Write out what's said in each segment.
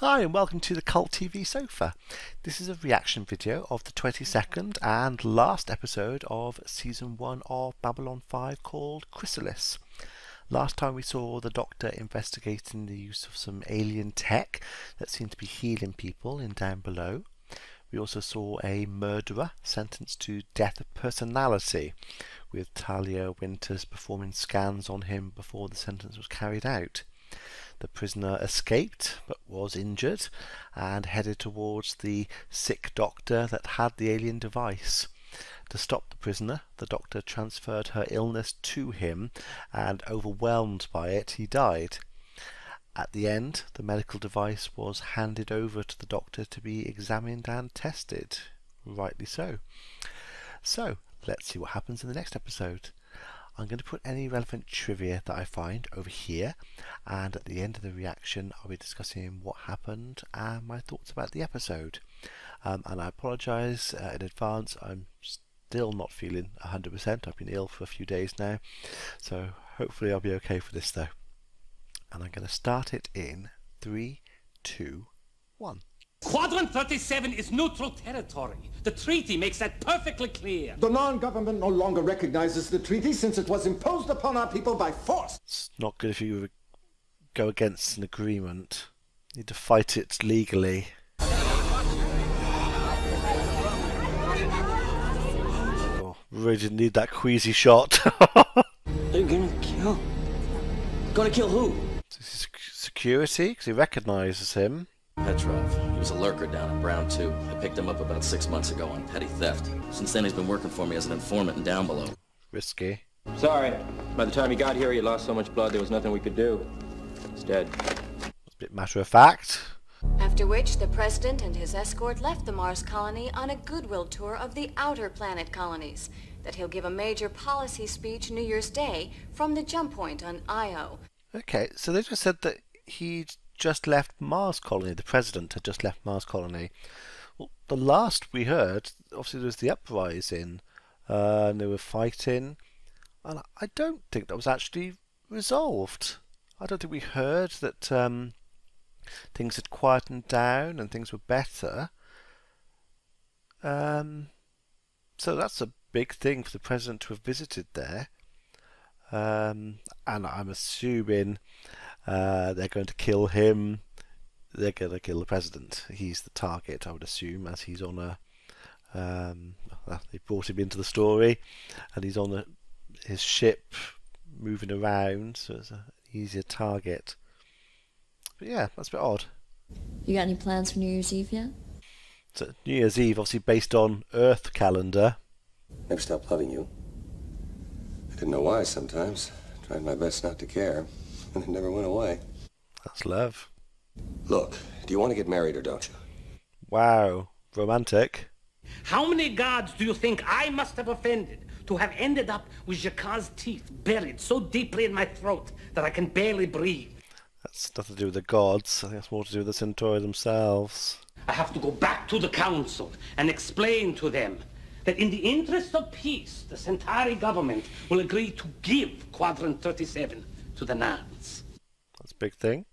Hi and welcome to the Cult TV Sofa. This is a reaction video of the 22nd and last episode of Season 1 of Babylon 5 called Chrysalis. Last time we saw the Doctor investigating the use of some alien tech that seemed to be healing people in Down Below. We also saw a murderer sentenced to death of personality, with Talia Winters performing scans on him before the sentence was carried out. The prisoner escaped but was injured and headed towards the sick doctor that had the alien device. To stop the prisoner, the doctor transferred her illness to him, and overwhelmed by it, he died. At the end, the medical device was handed over to the doctor to be examined and tested. Rightly so. So, let's see what happens in the next episode. I'm going to put any relevant trivia that I find over here, and at the end of the reaction I'll be discussing what happened and my thoughts about the episode. And I apologise in advance, I'm still not feeling 100%, I've been ill for a few days now, so hopefully I'll be okay for this though. And I'm going to start it in 3, 2, 1. Quadrant 37 is neutral territory. The treaty makes that perfectly clear. The non-government no longer recognizes the treaty since it was imposed upon our people by force. It's not good if you go against an agreement. You need to fight it legally. Oh, really didn't need that queasy shot. They're gonna kill. Gonna kill who? Security, because he recognises him. Petrov. He was a lurker down at Brown 2. I picked him up about 6 months ago on petty theft. Since then he's been working for me as an informant and Down Below. Risky. Sorry. By the time he got here, he lost so much blood there was nothing we could do. He's dead. It's a bit matter of fact. After which, the President and his escort left the Mars colony on a goodwill tour of the outer planet colonies. That he'll give a major policy speech New Year's Day from the jump point on Io. Okay, so they just said that he'd just left Mars colony. The President had just left Mars colony. Well, the last we heard, obviously there was the uprising, and they were fighting, and I don't think that was actually resolved. I don't think we heard that things had quietened down and things were better. So that's a big thing for the President to have visited there. And I'm assuming they're going to kill him. They're going to kill the President. He's the target, I would assume, as he's on a... they brought him into the story, and he's on his ship, moving around, so it's an easier target. But yeah, that's a bit odd. You got any plans for New Year's Eve yet? So New Year's Eve, obviously based on Earth calendar. Never stopped loving you. I didn't know why sometimes. Tried my best not to care, and it never went away. That's love. Look, do you want to get married or don't you? Wow, romantic. How many gods do you think I must have offended to have ended up with Jacquard's teeth buried so deeply in my throat that I can barely breathe? That's nothing to do with the gods. I think that's more to do with the Centauri themselves. I have to go back to the council and explain to them that in the interest of peace, the Centauri government will agree to give Quadrant 37 to the Nards. That's a big thing.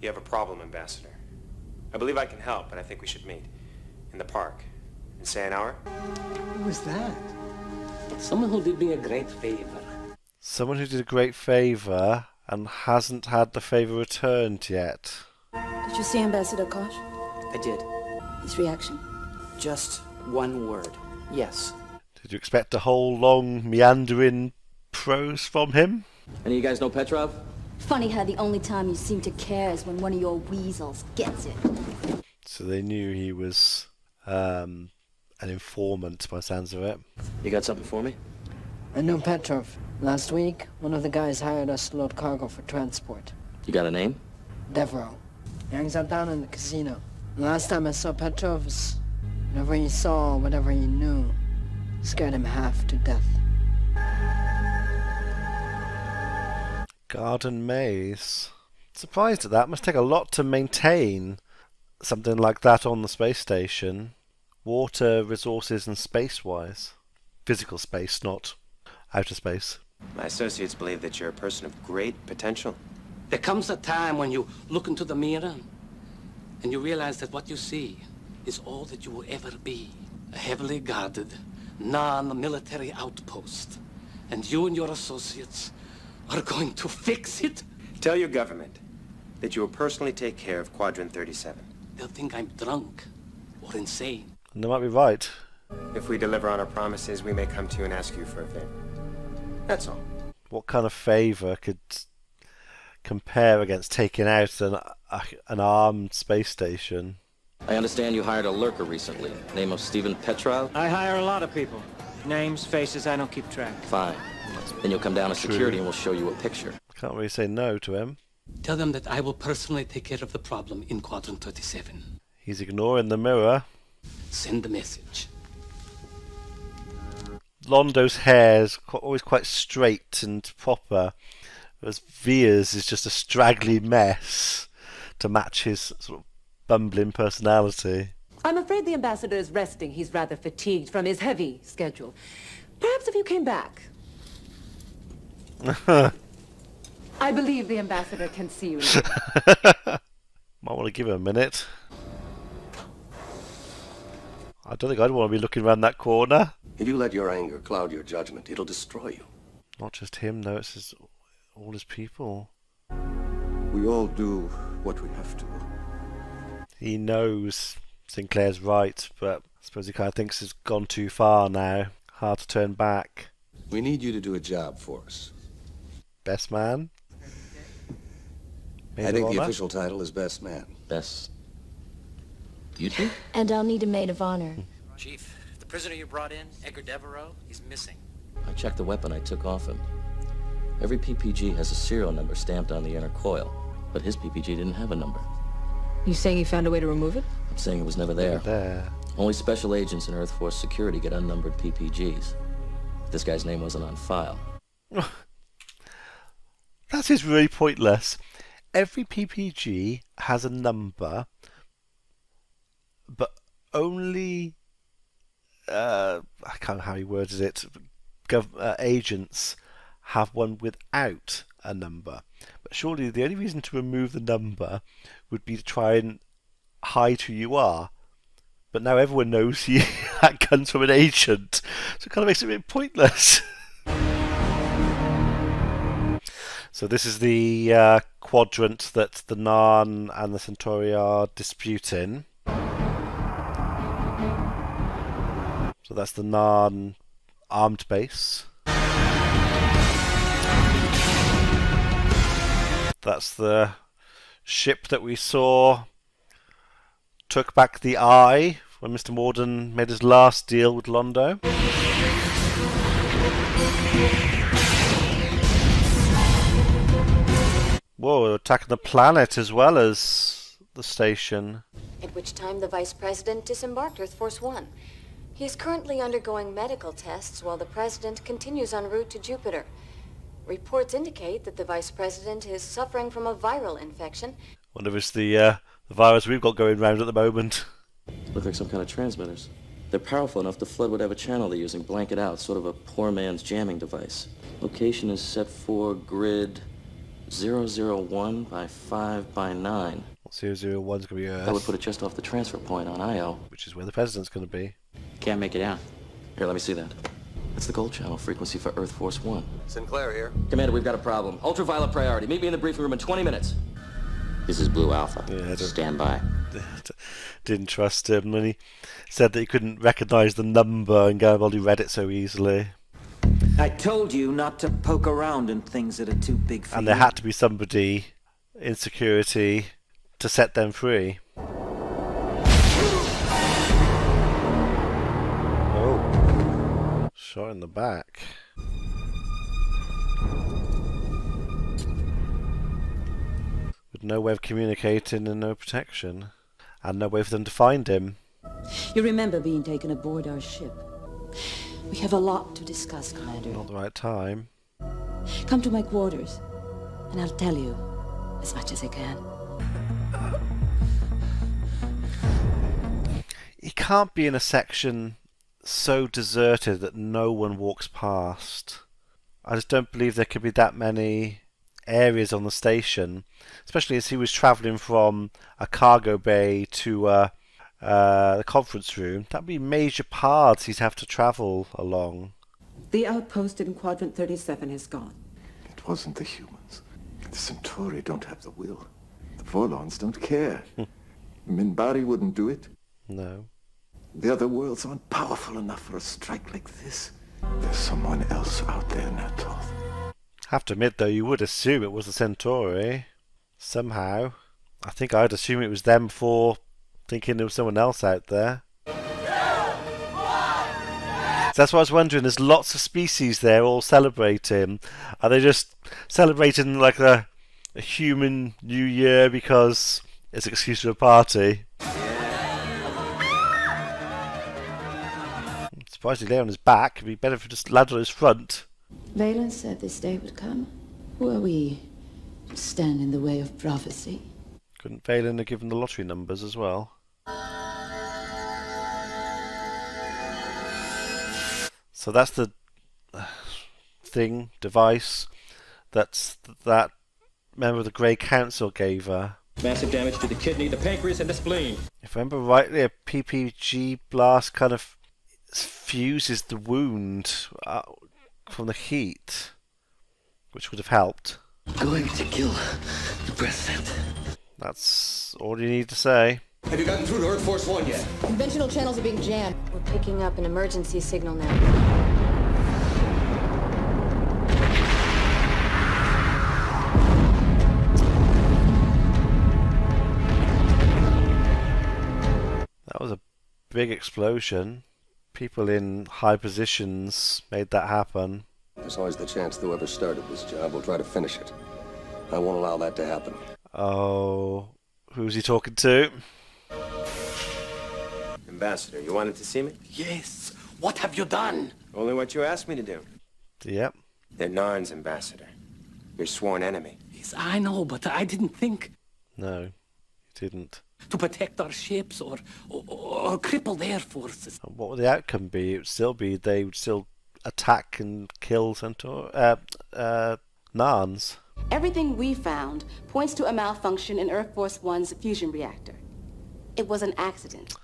You have a problem, Ambassador. I believe I can help, but I think we should meet in the park in, say, an hour. Who was that? Someone who did me a great favor. Someone who did a great favour and hasn't had the favour returned yet. Did you see Ambassador Kosh? I did. His reaction? Just one word. Yes. Did you expect a whole long meandering prose from him? Any of you guys know Petrov? Funny how the only time you seem to care is when one of your weasels gets it. So they knew he was an informant by the sounds of it. You got something for me? I know Petrov. Last week, one of the guys hired us to load cargo for transport. You got a name? Devereaux. He hangs out down in the casino. The last time I saw Petrov was whatever he saw, whatever he knew, scared him half to death. Garden maze. Surprised at that. Must take a lot to maintain something like that on the space station. Water, resources and space-wise. Physical space, not outer space. My associates believe that you're a person of great potential. There comes a time when you look into the mirror and you realize that what you see is all that you will ever be. A heavily guarded, non-military outpost. And you and your associates are going to fix it? Tell your government that you will personally take care of Quadrant 37. They'll think I'm drunk or insane. And they might be right. If we deliver on our promises, we may come to you and ask you for a favor. That's all. What kind of favour could compare against taking out an armed space station? I understand you hired a lurker recently. Name of Stephen Petrov? I hire a lot of people. Names, faces, I don't keep track. Fine. Then you'll come down to security and we'll show you a picture. Can't really say no to him. Tell them that I will personally take care of the problem in Quadrant 37. He's ignoring the mirror. Send the message. Londo's hair is always quite straight and proper, whereas Via's is just a straggly mess to match his sort of bumbling personality. I'm afraid the ambassador is resting. He's rather fatigued from his heavy schedule. Perhaps if you came back. I believe the ambassador can see you now. Might want to give him a minute. I don't think I'd want to be looking around that corner. If you let your anger cloud your judgment, it'll destroy you. Not just him, though. It's all his people. We all do what we have to. He knows Sinclair's right, but I suppose he kind of thinks it's gone too far now. Hard to turn back. We need you to do a job for us. Best man? I think the official title is best man. Best. You think? And I'll need a maid of honor. Chief, the prisoner you brought in, Edgar Devereaux, he's missing. I checked the weapon I took off him. Every PPG has a serial number stamped on the inner coil, but his PPG didn't have a number. You saying you found a way to remove it? I'm saying it was never there. Only special agents in Earth Force security get unnumbered PPGs. This guy's name wasn't on file. That is really pointless. Every PPG has a number, but only I can't know how he worded it. Agents have one without a number. But surely the only reason to remove the number would be to try and hide who you are. But now everyone knows that comes from an agent, so it kind of makes it a bit pointless. So this is the quadrant that the Narn and the Centauri are disputing. So that's the Narn armed base. That's the ship that we saw took back the eye when Mr. Morden made his last deal with Londo. Whoa, attacking the planet as well as the station. At which time the Vice President disembarked Earth Force One. He is currently undergoing medical tests while the President continues en route to Jupiter. Reports indicate that the Vice President is suffering from a viral infection. Wonder if it's the virus we've got going around at the moment. Look like some kind of transmitters. They're powerful enough to flood whatever channel they're using, blank it out, sort of a poor man's jamming device. Location is set for grid 001 by 5 by 9. 001's going to be Earth. That would put it just off the transfer point on Io. Which is where the President's going to be. Can't make it out. Here, let me see that. That's the gold channel frequency for Earth Force One. Sinclair here. Commander, we've got a problem. Ultraviolet priority. Meet me in the briefing room in 20 minutes. This is Blue Alpha. Yeah, stand by. Didn't trust him, and he said that he couldn't recognise the number, and Garibaldi read it so easily. I told you not to poke around in things that are too big for you. And there had to be somebody in security to set them free. Oh. Shot in the back. With no way of communicating and no protection. And no way for them to find him. You remember being taken aboard our ship. We have a lot to discuss, Commander. Not the right time. Come to my quarters, and I'll tell you as much as I can. He can't be in a section so deserted that no one walks past. I just don't believe there could be that many areas on the station, especially as he was travelling from a cargo bay to the conference room. That'd be major paths he'd have to travel along. The outpost in Quadrant 37 is gone. It wasn't the humans. The Centauri don't have the will. The Vorlons don't care. Minbari wouldn't do it. No. The other worlds aren't powerful enough for a strike like this. There's someone else out there, Natoth. Have to admit, though, you would assume it was the Centauri. Somehow. I think I'd assume it was them before thinking there was someone else out there. So that's what I was wondering. There's lots of species there all celebrating. Are they just celebrating like a human New Year because it's an excuse for a party? I'm surprised he lay on his back. It'd be better if he just landed on his front. Valen said this day would come. Who are we to stand in the way of prophecy? Couldn't Valen have given the lottery numbers as well? So that's the device that member of the Grey Council gave her. Massive damage to the kidney, the pancreas, and the spleen. If I remember rightly, a PPG blast kind of fuses the wound from the heat, which would have helped. Going to kill the president. That's all you need to say. Have you gotten through to Earth Force One yet? Conventional channels are being jammed. We're picking up an emergency signal now. That was a big explosion. People in high positions made that happen. There's always the chance that whoever started this job will try to finish it. I won't allow that to happen. Oh, who's he talking to? Ambassador, you wanted to see me? Yes. What have you done? Only what you asked me to do. Yep. They're Narn's ambassador. Your sworn enemy. Yes, I know, but I didn't think No, he didn't. to protect our ships or cripple their forces. And what would the outcome be? It would still be they would still attack and kill Narns. Everything we found points to a malfunction in Earth Force One's fusion reactor. It was an accident.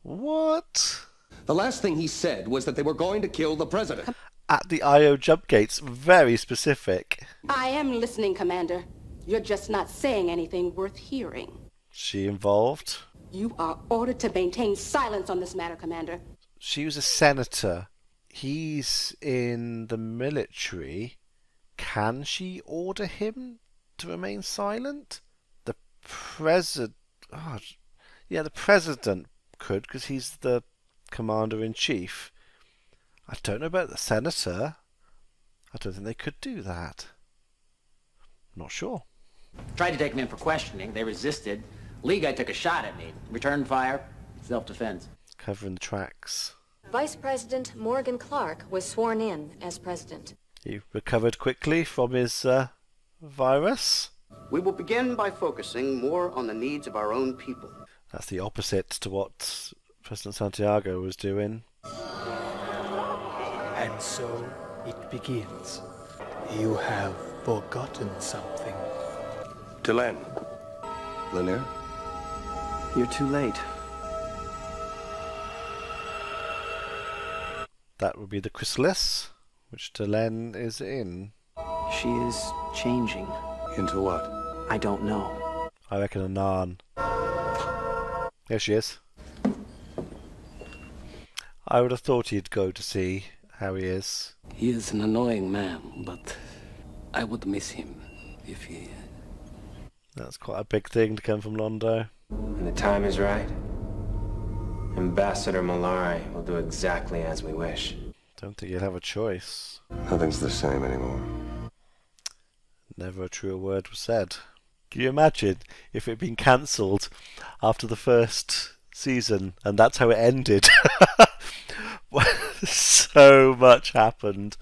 What? The last thing he said was that they were going to kill the president. At the IO jump gates, very specific. I am listening, Commander. You're just not saying anything worth hearing. She involved? You are ordered to maintain silence on this matter, Commander. She was a senator. He's in the military. Can she order him to remain silent? The president... Oh, yeah, the president could, because he's the commander-in-chief. I don't know about the senator. I don't think they could do that. Not sure. Tried to take them in for questioning. They resisted. Lee guy took a shot at me. Returned fire. Self-defense. Covering the tracks. Vice President Morgan Clark was sworn in as president. He recovered quickly from his virus. We will begin by focusing more on the needs of our own people. That's the opposite to what President Santiago was doing. And so it begins. You have forgotten something. Delenn. Lanier? You're too late. That would be the Chrysalis, which Delenn is in. She is changing. Into what? I don't know. I reckon a Narn. There she is. I would have thought he'd go to see how he is. He is an annoying man, but I would miss him if he... That's quite a big thing to come from Londo. When the time is right, Ambassador Malari will do exactly as we wish. Don't think you'll have a choice. Nothing's the same anymore. Never a truer word was said. Can you imagine if it had been cancelled after the first season and that's how it ended? So much happened.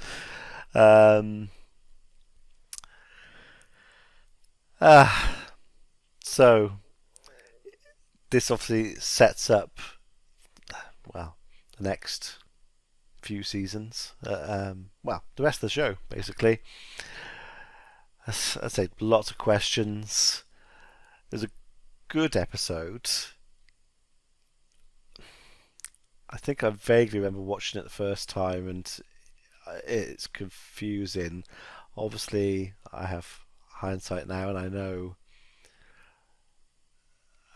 So this obviously sets up, well, the next few seasons. Well, the rest of the show, basically. As I say, lots of questions. It was a good episode. I think I vaguely remember watching it the first time, and it's confusing. Obviously, I have hindsight now, and I know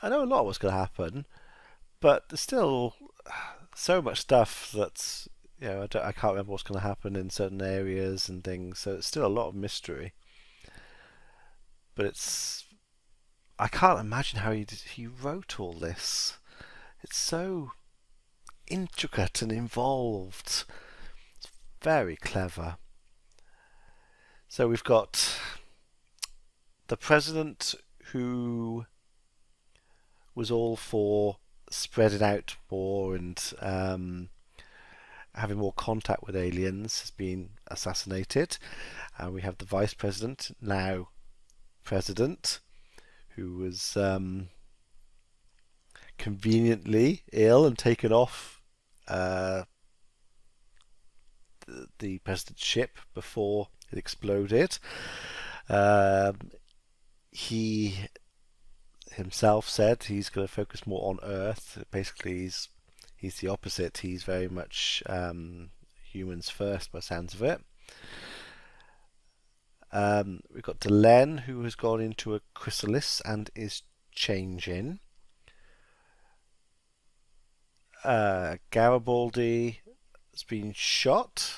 a lot of what's going to happen, but there's still so much stuff that's, I can't remember what's going to happen in certain areas and things. So it's still a lot of mystery. But I can't imagine how he wrote all this. It's so intricate and involved. It's very clever. So we've got the president who was all for spreading out more and having more contact with aliens has been assassinated. And we have the vice president, now president, who was conveniently ill and taken off the president's ship before it exploded. He himself said he's going to focus more on Earth. Basically, he's the opposite. He's very much humans first, by the sounds of it. We've got Delenn, who has gone into a Chrysalis and is changing. Garibaldi has been shot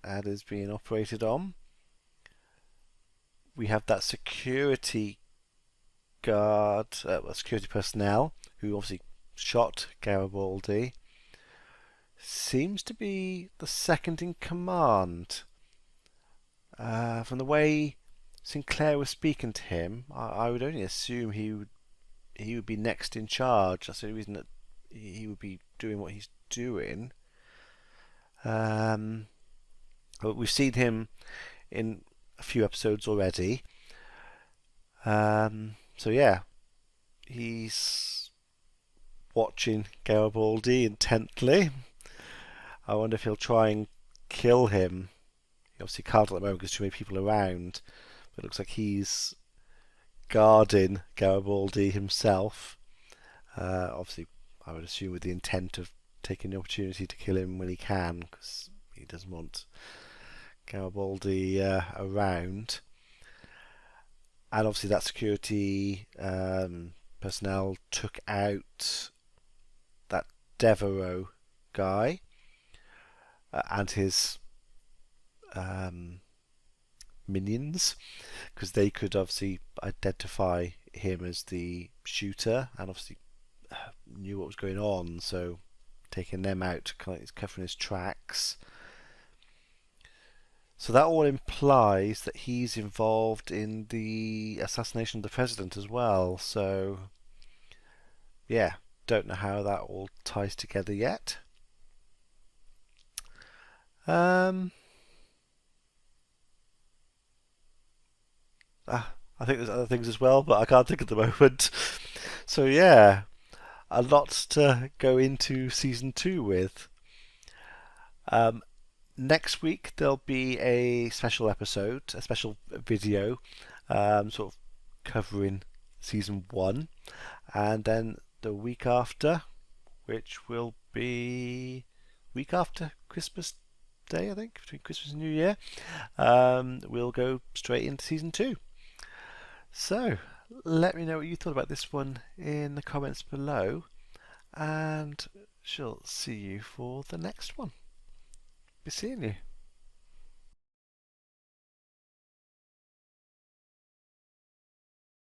and is being operated on. We have that security guard, security personnel, who obviously shot Garibaldi. Seems to be the second in command. From the way Sinclair was speaking to him, I would only assume he would be next in charge. That's the only reason that he would be doing what he's doing. But we've seen him in a few episodes already. So yeah, he's watching Garibaldi intently. I wonder if he'll try and kill him. He obviously can't at the moment because too many people around. But it looks like he's guarding Garibaldi himself. Obviously, I would assume with the intent of taking the opportunity to kill him when he can, because he doesn't want Garibaldi around. And obviously that security personnel took out that Devereaux guy and his minions, because they could obviously identify him as the shooter and obviously knew what was going on, so taking them out, kind of covering his tracks. So that all implies that he's involved in the assassination of the president as well. So yeah, don't know how that all ties together yet. I think there's other things as well, but I can't think at the moment. So yeah, a lot to go into season 2 with. Next week there'll be a special episode, a special video, sort of covering season 1, and then the week after, which will be week after Christmas Day, I think, between Christmas and New Year, we'll go straight into season 2. So let me know what you thought about this one in the comments below, and she'll see you for the next one. Be seeing you.